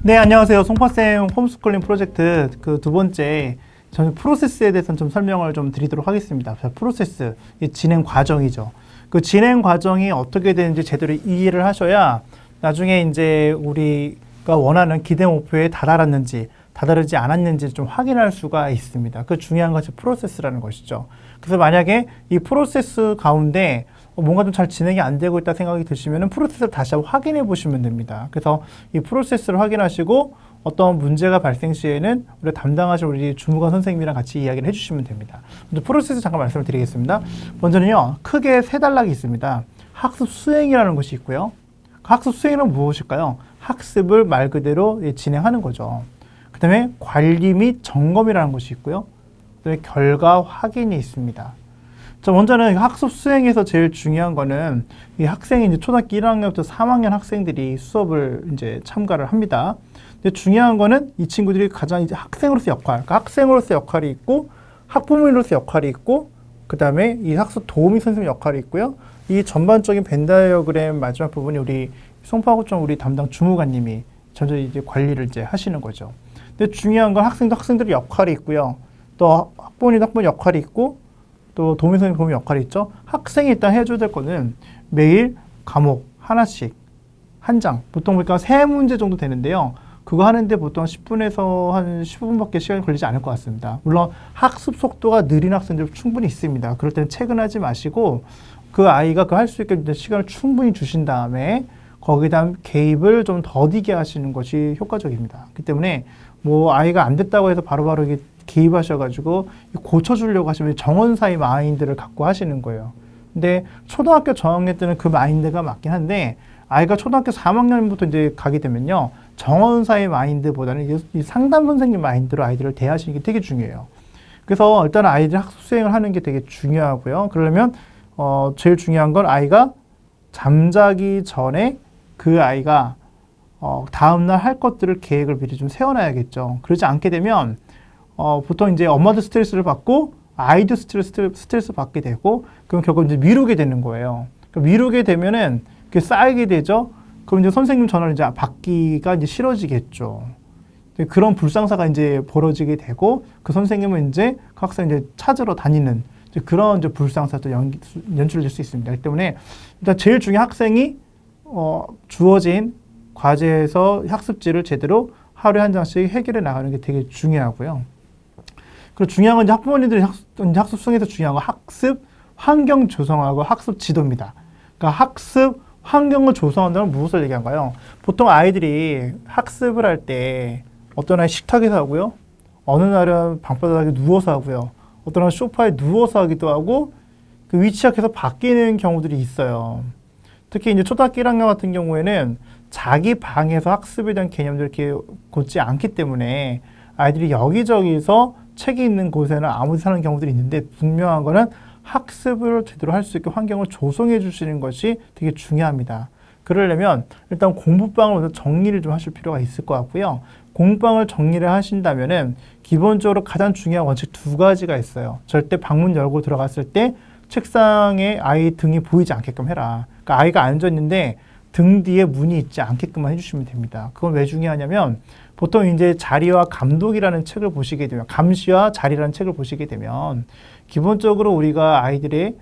네, 안녕하세요. 송파쌤 홈스쿨링 프로젝트 그 두 번째 저는 프로세스에 대해서 좀 설명을 좀 드리도록 하겠습니다. 자, 프로세스, 이 진행 과정이죠. 그 진행 과정이 어떻게 되는지 제대로 이해를 하셔야 나중에 이제 우리가 원하는 기대 목표에 다다랐는지 다다르지 않았는지 좀 확인할 수가 있습니다. 그 중요한 것이 프로세스라는 것이죠. 그래서 만약에 이 프로세스 가운데 뭔가 좀 잘 진행이 안 되고 있다 생각이 드시면 프로세스를 다시 한번 확인해 보시면 됩니다. 그래서 이 프로세스를 확인하시고 어떤 문제가 발생 시에는 우리 담당하실 우리 주무관 선생님이랑 같이 이야기를 해주시면 됩니다. 먼저 프로세스 잠깐 말씀을 드리겠습니다. 먼저는요, 크게 세 단락이 있습니다. 학습 수행이라는 것이 있고요. 학습 수행은 무엇일까요? 학습을 말 그대로 진행하는 거죠. 그 다음에 관리 및 점검이라는 것이 있고요. 그 다음에 결과 확인이 있습니다. 자, 먼저는 학습 수행에서 제일 중요한 거는 이 학생이 이제 초등학교 1학년부터 3학년 학생들이 수업을 이제 참가를 합니다. 근데 중요한 거는 이 친구들이 가장 이제 학생으로서 역할, 그러니까 학생으로서 역할이 있고 학부모로서 역할이 있고 그 다음에 이 학습 도우미 선생님 역할이 있고요. 이 전반적인 벤 다이어그램 마지막 부분이 우리 송파구청 우리 담당 주무관님이 전체 이제 관리를 이제 하시는 거죠. 근데 중요한 건 학생들의 역할이 있고요. 또 학부모님도 학부모 역할이 있고 또 도우미 선생님 보면 역할이 있죠. 학생이 일단 해줘야 될 거는 매일 과목 하나씩 한 장, 보통 보니까 3문제 정도 되는데요. 그거 하는데 보통 10분에서 한 15분밖에 시간이 걸리지 않을 것 같습니다. 물론 학습 속도가 느린 학생들 충분히 있습니다. 그럴 때는 퇴근하지 마시고 그 아이가 그 할 수 있게 시간을 충분히 주신 다음에 거기다 개입을 좀 더디게 하시는 것이 효과적입니다. 그렇기 때문에 뭐 아이가 안 됐다고 해서 바로바로 이게 개입하셔가지고 고쳐주려고 하시면 정원사의 마인드를 갖고 하시는 거예요. 근데 초등학교 저학년 때는 그 마인드가 맞긴 한데 아이가 초등학교 3학년부터 이제 가게 되면요. 정원사의 마인드보다는 이 상담 선생님 마인드로 아이들을 대하시는 게 되게 중요해요. 그래서 일단 아이들 학습 수행을 하는 게 되게 중요하고요. 그러려면 제일 중요한 건 아이가 잠자기 전에 그 아이가 다음날 할 것들을 계획을 미리 좀 세워놔야겠죠. 그러지 않게 되면 보통 이제 엄마도 스트레스를 받고 아이도 스트레스 받게 되고 그럼 결국 이제 미루게 되는 거예요. 그러니까 미루게 되면은 그게 쌓이게 되죠. 그럼 이제 선생님 전화를 이제 받기가 이제 싫어지겠죠. 그런 불상사가 이제 벌어지게 되고 그 선생님은 이제 그 학생 이제 찾으러 다니는 이제 그런 이제 불상사도 연출될 수 있습니다. 그렇기 때문에 일단 제일 중요한 학생이 주어진 과제에서 학습지를 제대로 하루에 한 장씩 해결해 나가는 게 되게 중요하고요. 그리고 중요한 건 이제 학부모님들이 학습 수행에서 중요한 건 학습 환경 조성하고 학습 지도입니다. 그러니까 학습 환경을 조성한다는 무엇을 얘기한가요? 보통 아이들이 학습을 할 때 어떤 아이 식탁에서 하고요. 어느 날은 방바닥에 누워서 하고요. 어떤 날은 소파에 누워서 하기도 하고 그 위치가 계속 바뀌는 경우들이 있어요. 특히 이제 초등학교 1학년 같은 경우에는 자기 방에서 학습에 대한 개념들이 이렇게 곧지 않기 때문에 아이들이 여기저기서 책이 있는 곳에는 아무 데서 하는 경우들이 있는데 분명한 거는 학습을 제대로 할 수 있게 환경을 조성해 주시는 것이 되게 중요합니다. 그러려면 일단 공부방을 먼저 정리를 좀 하실 필요가 있을 것 같고요. 공부방을 정리를 하신다면은 기본적으로 가장 중요한 원칙 2가지가 있어요. 절대 방문 열고 들어갔을 때 책상에 아이 등이 보이지 않게끔 해라. 그러니까 아이가 앉아 있는데 등 뒤에 문이 있지 않게끔만 해주시면 됩니다. 그건 왜 중요하냐면 보통 이제 자리와 감독이라는 책을 보시게 되면 감시와 자리라는 책을 보시게 되면 기본적으로 우리가 아이들의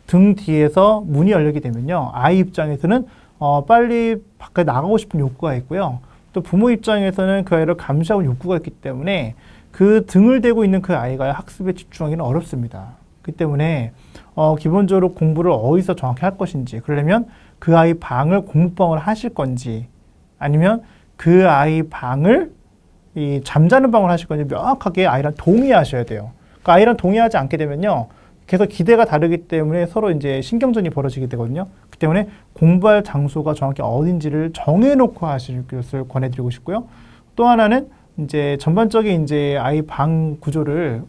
등 뒤에서 문이 열리게 되면요. 아이 입장에서는 빨리 밖에 나가고 싶은 욕구가 있고요. 또 부모 입장에서는 그 아이를 감시하고 욕구가 있기 때문에 그 등을 대고 있는 그 아이가 학습에 집중하기는 어렵습니다. 그렇기 때문에 기본적으로 공부를 어디서 정확히 할 것인지 그러려면 그 아이 방을 공부방을 하실 건지 아니면 그 아이 방을 이 잠자는 방을 하실 건지 명확하게 아이랑 동의하셔야 돼요. 그러니까 아이랑 동의하지 않게 되면요. 계속 기대가 다르기 때문에 서로 이제 신경전이 벌어지게 되거든요. 그 때문에 공부할 장소가 정확히 어딘지를 정해놓고 하실 것을 권해드리고 싶고요. 또 하나는 이제 전반적인 이제 아이 방 구조를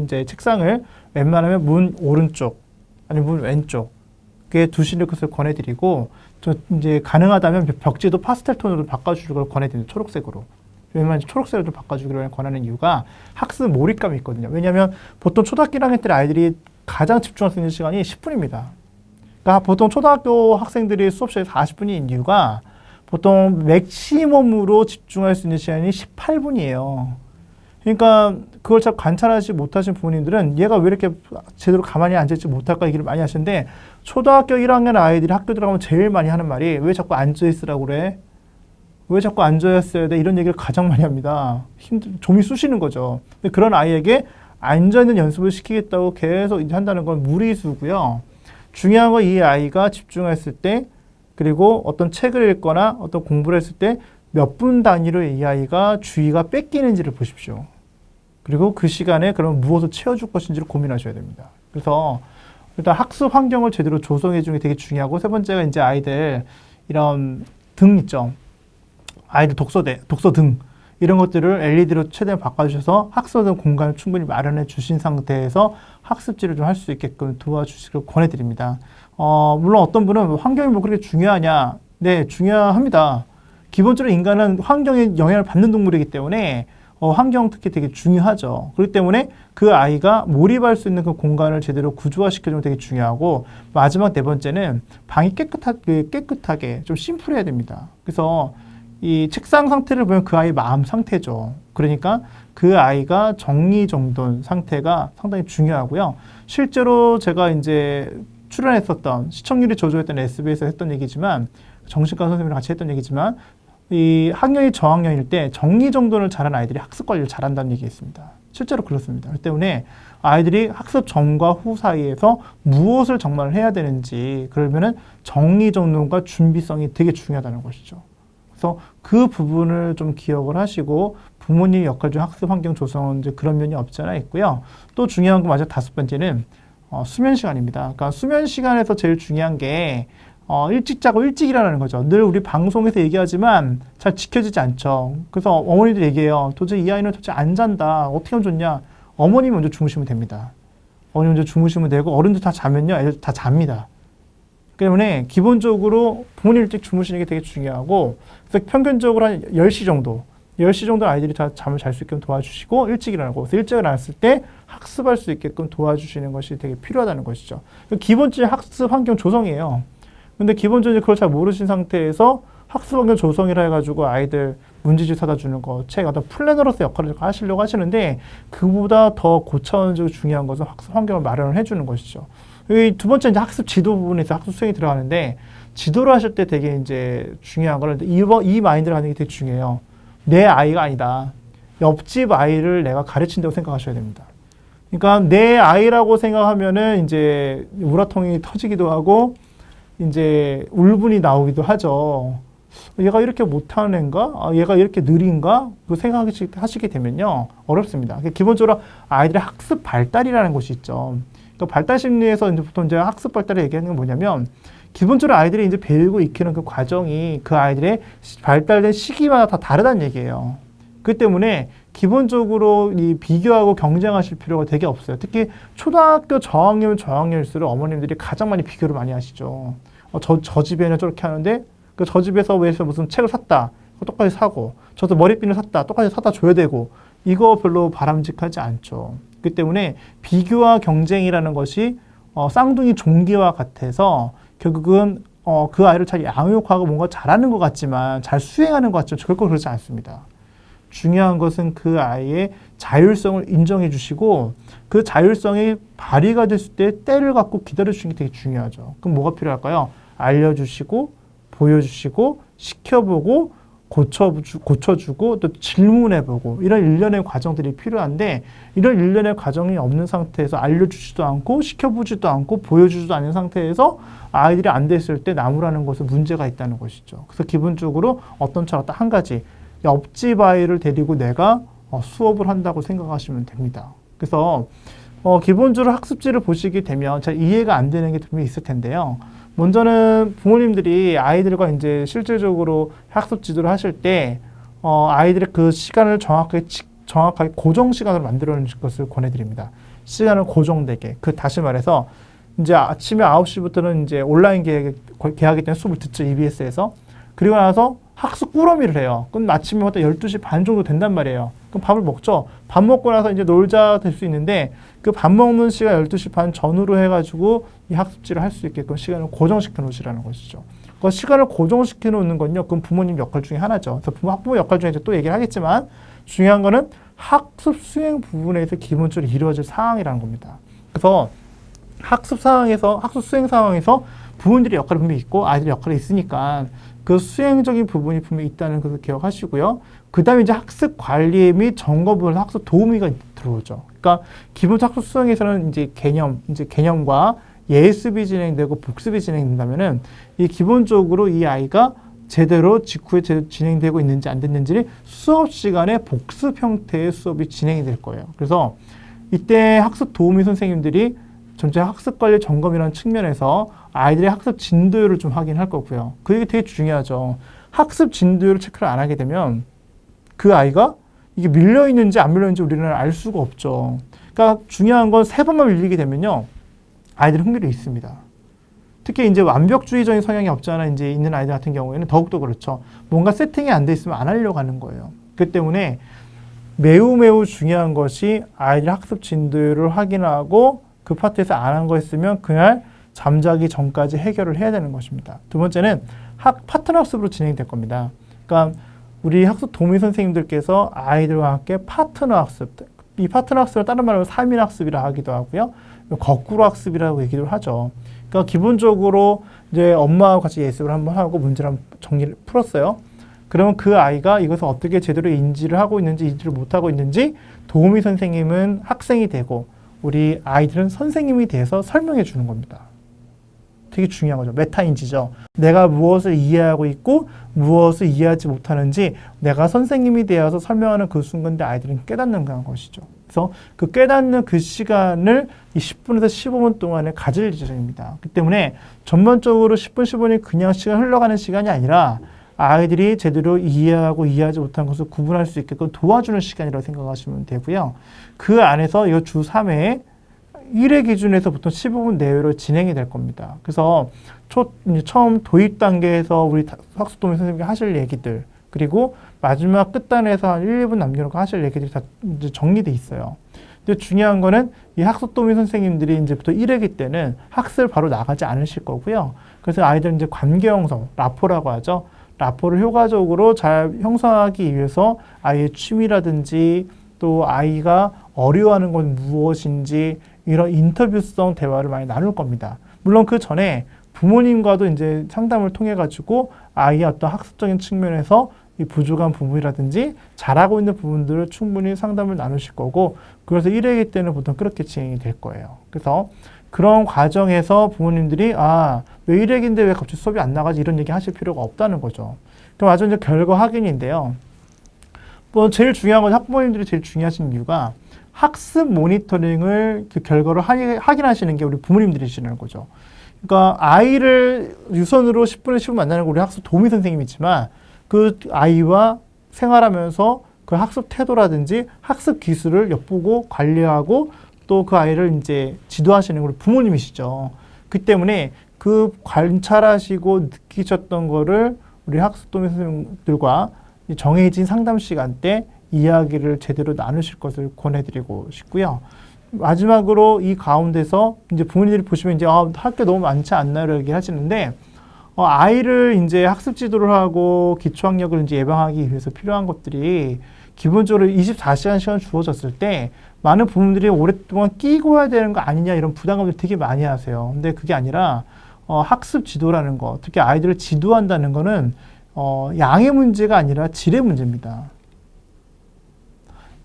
이제 책상을 웬만하면 문 오른쪽 아니면 문 왼쪽에 두시는 것을 권해드리고 또 이제 가능하다면 벽지도 파스텔 톤으로 바꿔주는 걸 권해드립니다. 초록색으로. 웬만하면 초록색으로 좀 바꿔주기로 권하는 이유가 학습 몰입감이 있거든요. 왜냐하면 보통 초등학교 1학년 때 아이들이 가장 집중할 수 있는 시간이 10분입니다. 그러니까 보통 초등학교 학생들이 수업 시간이 40분인 이유가 보통 맥시멈으로 집중할 수 있는 시간이 18분이에요. 그러니까 그걸 잘 관찰하지 못하신 부모님들은 얘가 왜 이렇게 제대로 가만히 앉아있지 못할까 얘기를 많이 하시는데 초등학교 1학년 아이들이 학교 들어가면 제일 많이 하는 말이 왜 자꾸 앉아있으라고 그래? 왜 자꾸 앉아있어야 돼? 이런 얘기를 가장 많이 합니다. 좀이 쑤시는 거죠. 근데 그런 아이에게 앉아있는 연습을 시키겠다고 계속 이제 한다는 건 무리수고요. 중요한 건 이 아이가 집중했을 때 그리고 어떤 책을 읽거나 어떤 공부를 했을 때 몇 분 단위로 이 아이가 주의가 뺏기는지를 보십시오. 그리고 그 시간에 그럼 무엇을 채워줄 것인지를 고민하셔야 됩니다. 그래서 일단 학습 환경을 제대로 조성해 주는 게 되게 중요하고 세 번째가 이제 아이들 이런 등 있죠. 아이들 독서 등 이런 것들을 LED로 최대한 바꿔주셔서 학습하는 공간을 충분히 마련해 주신 상태에서 학습지를 좀 할 수 있게끔 도와주시길 권해드립니다. 물론 어떤 분은 환경이 뭐 그렇게 중요하냐? 네, 중요합니다. 기본적으로 인간은 환경에 영향을 받는 동물이기 때문에 환경 특히 되게 중요하죠. 그렇기 때문에 그 아이가 몰입할 수 있는 그 공간을 제대로 구조화시켜주는 게 되게 중요하고 마지막 네 번째는 방이 깨끗하게 좀 심플해야 됩니다. 그래서 이 책상 상태를 보면 그 아이의 마음 상태죠. 그러니까 그 아이가 정리정돈 상태가 상당히 중요하고요. 실제로 제가 이제 출연했었던 시청률이 저조했던 SBS에서 했던 얘기지만 정신과 선생님이랑 같이 했던 얘기지만 이 학년이 저학년일 때 정리정돈을 잘하는 아이들이 학습 관리를 잘한다는 얘기가 있습니다. 실제로 그렇습니다. 그렇기 때문에 아이들이 학습 전과 후 사이에서 무엇을 정말 해야 되는지 그러면은 정리정돈과 준비성이 되게 중요하다는 것이죠. 그래서 그 부분을 좀 기억을 하시고 부모님 역할 중 학습 환경 조성은 이제 그런 면이 없지 않아 있고요. 또 중요한 거 마지막 다섯 번째는 수면 시간입니다. 그러니까 수면 시간에서 제일 중요한 게 일찍 자고 일찍 일어나는 거죠. 늘 우리 방송에서 얘기하지만 잘 지켜지지 않죠. 그래서 어머니들 얘기해요. 도저히 이 아이는 도대체 안 잔다. 어떻게 하면 좋냐? 어머님이 먼저 주무시면 됩니다. 어머니 먼저 주무시면 되고 어른들 다 자면요. 애들 다 잡니다. 때문에 기본적으로 부모님 일찍 주무시는 게 되게 중요하고 그래서 평균적으로 한 10시 정도 10시 정도 아이들이 다 잠을 잘 수 있게끔 도와주시고 일찍 일어나고 그래서 일찍 일어났을 때 학습할 수 있게끔 도와주시는 것이 되게 필요하다는 것이죠. 기본적인 학습 환경 조성이에요. 근데 기본적으로 그걸 잘 모르신 상태에서 학습 환경 조성이라 해가지고 아이들 문제집 사다 주는 거, 책, 어떤 플래너로서 역할을 하시려고 하시는데 그보다 더 고차원적으로 중요한 것은 학습 환경을 마련을 해주는 것이죠. 두 번째 이제 학습 지도 부분에서 학습 수행이 들어가는데 지도를 하실 때 되게 이제 중요한 거는 이 마인드를 하는 게 되게 중요해요. 내 아이가 아니다. 옆집 아이를 내가 가르친다고 생각하셔야 됩니다. 그러니까 내 아이라고 생각하면은 이제 우라통이 터지기도 하고 이제 울분이 나오기도 하죠. 얘가 이렇게 못하는 애인가? 얘가 이렇게 느린가? 그 생각하시게 되면요. 어렵습니다. 기본적으로 아이들의 학습 발달이라는 것이 있죠. 그러니까 발달 심리에서 이제 보통 이제 학습 발달을 얘기하는 건 뭐냐면 기본적으로 아이들이 이제 배우고 익히는 그 과정이 그 아이들의 발달된 시기마다 다 다르다는 얘기예요. 그 때문에 기본적으로 이 비교하고 경쟁하실 필요가 되게 없어요. 특히 초등학교 저학년이면 저학년일수록 어머님들이 가장 많이 비교를 많이 하시죠. 저 집에는 저렇게 하는데 저 집에서 왜 무슨 책을 샀다. 똑같이 사고 저도 머리핀을 샀다. 똑같이 사다 줘야 되고 이거 별로 바람직하지 않죠. 그렇기 때문에 비교와 경쟁이라는 것이 쌍둥이 종기와 같아서 결국은 그 아이를 잘 양육하고 뭔가 잘하는 것 같지만 잘 수행하는 것 같지만 결코 그렇지 않습니다. 중요한 것은 그 아이의 자율성을 인정해 주시고 그 자율성이 발휘가 됐을 때 때를 갖고 기다려 주시는 게 되게 중요하죠. 그럼 뭐가 필요할까요? 알려주시고 보여주시고 시켜보고 고쳐주고 또 질문해보고 이런 일련의 과정들이 필요한데 이런 일련의 과정이 없는 상태에서 알려주지도 않고 시켜보지도 않고 보여주지도 않는 상태에서 아이들이 안 됐을 때 나무라는 것은 문제가 있다는 것이죠. 그래서 기본적으로 어떤 차로 딱 한 가지 옆집 아이를 데리고 내가 수업을 한다고 생각하시면 됩니다. 그래서 기본적으로 학습지를 보시게 되면 잘 이해가 안 되는 게 분명히 있을 텐데요. 먼저는 부모님들이 아이들과 이제 실질적으로 학습 지도를 하실 때 아이들의 그 시간을 정확하게 고정 시간으로 만들어 놓는 것을 권해드립니다. 시간을 고정되게. 다시 말해서 이제 아침에 9시부터는 이제 온라인 계약이 때문에 수업을 듣죠. EBS에서. 그리고 나서 학습 꾸러미를 해요. 그럼 아침마다 12시 반 정도 된단 말이에요. 그럼 밥을 먹죠. 밥 먹고 나서 이제 놀자 될 수 있는데 그 밥 먹는 시간 12시 반 전후로 해가지고 이 학습지를 할 수 있게끔 시간을 고정시켜 놓으시라는 것이죠. 그 시간을 고정시켜 놓는 건요. 그건 부모님 역할 중에 하나죠. 그래서 학부모 역할 중에 또 얘기를 하겠지만 중요한 거는 학습 수행 부분에서 기본적으로 이루어질 상황이라는 겁니다. 그래서 학습 수행 상황에서 부모님들의 역할이 분명히 있고 아이들의 역할이 있으니까 그 수행적인 부분이 분명히 있다는 것을 기억하시고요. 그 다음에 이제 학습 관리 및 점검 부분에서 학습 도우미가 들어오죠. 그러니까 기본 학습 수행에서는 이제 개념과 예습이 진행되고 복습이 진행된다면은 이 기본적으로 이 아이가 제대로 직후에 제대로 진행되고 있는지 안 됐는지를 수업 시간에 복습 형태의 수업이 진행이 될 거예요. 그래서 이때 학습 도우미 선생님들이 전체 학습 관리 점검이라는 측면에서 아이들의 학습 진도율을 좀 확인할 거고요. 그게 되게 중요하죠. 학습 진도율을 체크를 안 하게 되면 그 아이가 이게 밀려 있는지 안 밀려 있는지 우리는 알 수가 없죠. 그러니까 중요한 건 3번만 밀리게 되면요. 아이들은 흥미가 있습니다. 특히 이제 완벽주의적인 성향이 없잖아 이제 있는 아이들 같은 경우에는 더욱더 그렇죠. 뭔가 세팅이 안 돼 있으면 안 하려고 하는 거예요. 그 때문에 매우 중요한 것이 아이들 학습 진도율을 확인하고 그 파트에서 안 한 거 있으면 그날 잠자기 전까지 해결을 해야 되는 것입니다. 두 번째는 파트너 학습으로 진행될 겁니다. 그러니까 우리 학습 도우미 선생님들께서 아이들과 함께 파트너 학습, 이 파트너 학습을 다른 말로 3인 학습이라 하기도 하고요. 거꾸로 학습이라고 얘기를 하죠. 그러니까 기본적으로 이제 엄마와 같이 예습을 한번 하고 문제를 한번 정리를 풀었어요. 그러면 그 아이가 이것을 어떻게 제대로 인지를 하고 있는지 인지를 못하고 있는지 도우미 선생님은 학생이 되고 우리 아이들은 선생님이 돼서 설명해 주는 겁니다. 되게 중요한 거죠. 메타인지죠. 내가 무엇을 이해하고 있고 무엇을 이해하지 못하는지 내가 선생님이 되어서 설명하는 그 순간에 아이들은 깨닫는 것이죠. 그래서 그 깨닫는 그 시간을 이 10분에서 15분 동안에 가질 예정입니다. 그 때문에 전반적으로 10분, 15분이 그냥 시간 흘러가는 시간이 아니라 아이들이 제대로 이해하고 이해하지 못한 것을 구분할 수 있게끔 도와주는 시간이라고 생각하시면 되고요. 그 안에서 이 주 3회에 1회 기준에서 보통 15분 내외로 진행이 될 겁니다. 그래서 처음 도입 단계에서 우리 학습 도우미 선생님이 하실 얘기들 그리고 마지막 끝단에서 한 1, 2분 남겨놓고 하실 얘기들이 다 이제 정리돼 있어요. 근데 중요한 거는 이 학습 도우미 선생님들이 이제부터 1회기 때는 학습을 바로 나가지 않으실 거고요. 그래서 아이들 이제 관계 형성, 라포라고 하죠. 라포를 효과적으로 잘 형성하기 위해서 아이의 취미라든지 또 아이가 어려워하는 건 무엇인지 이런 인터뷰성 대화를 많이 나눌 겁니다. 물론 그 전에 부모님과도 이제 상담을 통해 가지고 아이의 어떤 학습적인 측면에서 이 부족한 부분이라든지 잘하고 있는 부분들을 충분히 상담을 나누실 거고 그래서 1회기 때는 보통 그렇게 진행이 될 거예요. 그래서 그런 과정에서 부모님들이 왜 1회기인데 왜 갑자기 수업이 안 나가지 이런 얘기 하실 필요가 없다는 거죠. 그럼 아주 이제 결과 확인인데요. 뭐 제일 중요한 건 학부모님들이 제일 중요하신 이유가 학습 모니터링을 그 결과를 확인하시는 게 우리 부모님들이시라는 거죠. 그러니까 아이를 유선으로 10분에 10분 만나는 거 우리 학습 도우미 선생님이지만 그 아이와 생활하면서 그 학습 태도라든지 학습 기술을 엿보고 관리하고 또 그 아이를 이제 지도하시는 우리 부모님이시죠. 그 때문에 그 관찰하시고 느끼셨던 거를 우리 학습 도우미 선생님들과 정해진 상담 시간 때 이야기를 제대로 나누실 것을 권해드리고 싶고요. 마지막으로 이 가운데서 이제 부모님들이 보시면 이제 할 게 너무 많지 않나요? 얘기 하시는데 아이를 이제 학습 지도를 하고 기초학력을 이제 예방하기 위해서 필요한 것들이 기본적으로 24시간 시간 주어졌을 때 많은 부모님들이 오랫동안 끼고 해야 되는 거 아니냐 이런 부담감을 되게 많이 하세요. 근데 그게 아니라 학습 지도라는 거, 특히 아이들을 지도한다는 거는 양의 문제가 아니라 질의 문제입니다.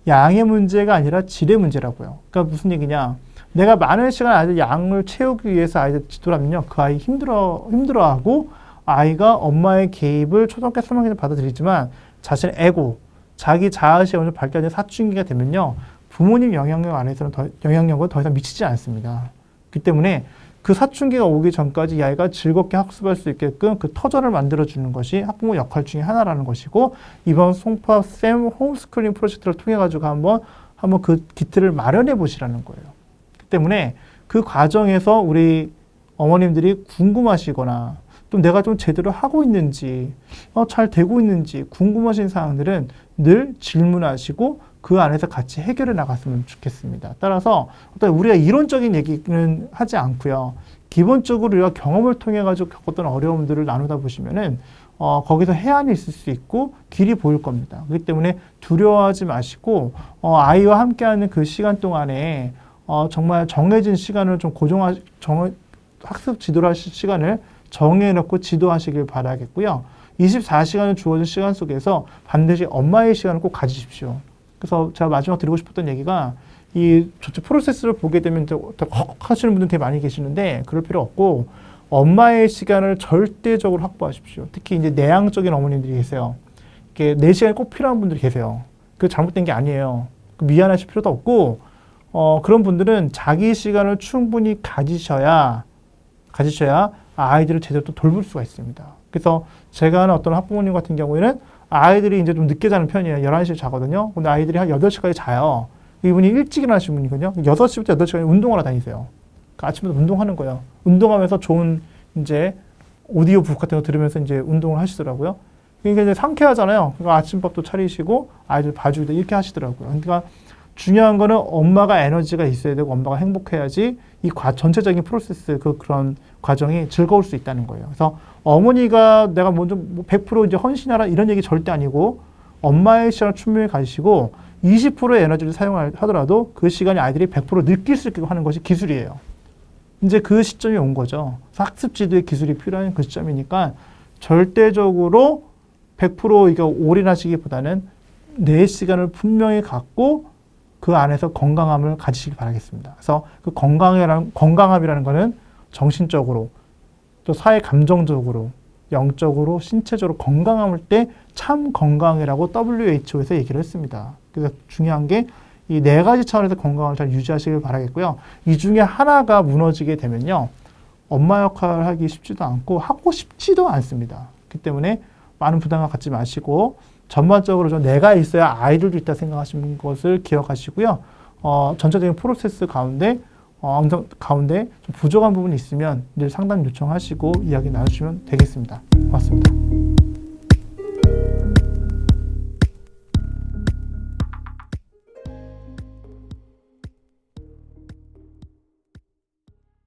양의 문제가 아니라 질의 문제라고요. 그러니까 무슨 얘기냐? 내가 많은 시간 아이들 양을 채우기 위해서 아이들 지도를 하면요, 그 아이 힘들어하고 아이가 엄마의 개입을 초등학교 3학년 받아들이지만 자신의 에고, 자기 자아시 먼저 발견된 사춘기가 되면요, 부모님 영향력 안에서는 영향력은 더 이상 미치지 않습니다. 그렇기 때문에 그 사춘기가 오기 전까지 이 아이가 즐겁게 학습할 수 있게끔 그 터전을 만들어주는 것이 학부모 역할 중에 하나라는 것이고, 이번 송파쌤 홈스쿨링 프로젝트를 통해 가지고 한번 그 기틀을 마련해 보시라는 거예요. 그렇기 때문에 그 과정에서 우리 어머님들이 궁금하시거나 또 내가 좀 제대로 하고 있는지, 잘 되고 있는지 궁금하신 사항들은 늘 질문하시고 그 안에서 같이 해결해 나갔으면 좋겠습니다. 따라서 어떤 우리가 이론적인 얘기는 하지 않고요. 기본적으로 우리가 경험을 통해 가지고 겪었던 어려움들을 나누다 보시면은 거기서 해안이 있을 수 있고 길이 보일 겁니다. 그렇기 때문에 두려워하지 마시고 아이와 함께하는 그 시간 동안에 정말 정해진 시간을 좀 학습 지도를 하실 시간을 정해놓고 지도하시길 바라겠고요. 24시간을 주어진 시간 속에서 반드시 엄마의 시간을 꼭 가지십시오. 그래서 제가 마지막 드리고 싶었던 얘기가 이 전체 프로세스를 보게 되면 헉헉 하시는 분들 되게 많이 계시는데 그럴 필요 없고 엄마의 시간을 절대적으로 확보하십시오. 특히 이제 내향적인 어머님들이 계세요. 이렇게 내 시간이 꼭 필요한 분들이 계세요. 그게 잘못된 게 아니에요. 미안하실 필요도 없고 그런 분들은 자기 시간을 충분히 가지셔야 아이들을 제대로 또 돌볼 수가 있습니다. 그래서 제가 아는 어떤 학부모님 같은 경우에는 아이들이 이제 좀 늦게 자는 편이에요. 11시에 자거든요. 근데 아이들이 한 8시까지 자요. 이분이 일찍 일어나신 분이거든요. 6시부터 8시까지 운동하러 다니세요. 그러니까 아침부터 운동하는 거예요. 운동하면서 좋은 이제 오디오 북 같은 거 들으면서 이제 운동을 하시더라고요. 그러니까 이제 상쾌하잖아요. 그러니까 아침밥도 차리시고 아이들 봐주고 이렇게 하시더라고요. 그러니까 중요한 거는 엄마가 에너지가 있어야 되고 엄마가 행복해야지 이 전체적인 프로세스 그런 과정이 즐거울 수 있다는 거예요. 그래서 어머니가 내가 먼저 100% 이제 헌신하라 이런 얘기 절대 아니고 엄마의 시간을 충분히 가지시고 20%의 에너지를 사용하더라도 그 시간이 아이들이 100% 느낄 수 있게 하는 것이 기술이에요. 이제 그 시점이 온 거죠. 학습 지도의 기술이 필요한 그 시점이니까 절대적으로 100% 이거 올인하시기보다는 내 시간을 분명히 갖고 그 안에서 건강함을 가지시길 바라겠습니다. 그래서 그 건강함이라는 거는 정신적으로 또 사회 감정적으로 영적으로 신체적으로 건강함을 때 참 건강이라고 WHO에서 얘기를 했습니다. 그래서 중요한 게 이 4가지 차원에서 건강을 잘 유지하시길 바라겠고요. 이 중에 하나가 무너지게 되면요. 엄마 역할을 하기 쉽지도 않고 하고 싶지도 않습니다. 그렇기 때문에 많은 부담을 갖지 마시고 전반적으로 내가 있어야 아이들도 있다 생각하시는 것을 기억하시고요. 전체적인 프로세스 가운데 좀 부족한 부분이 있으면 늘 상담 요청하시고 이야기 나누시면 되겠습니다. 고맙습니다.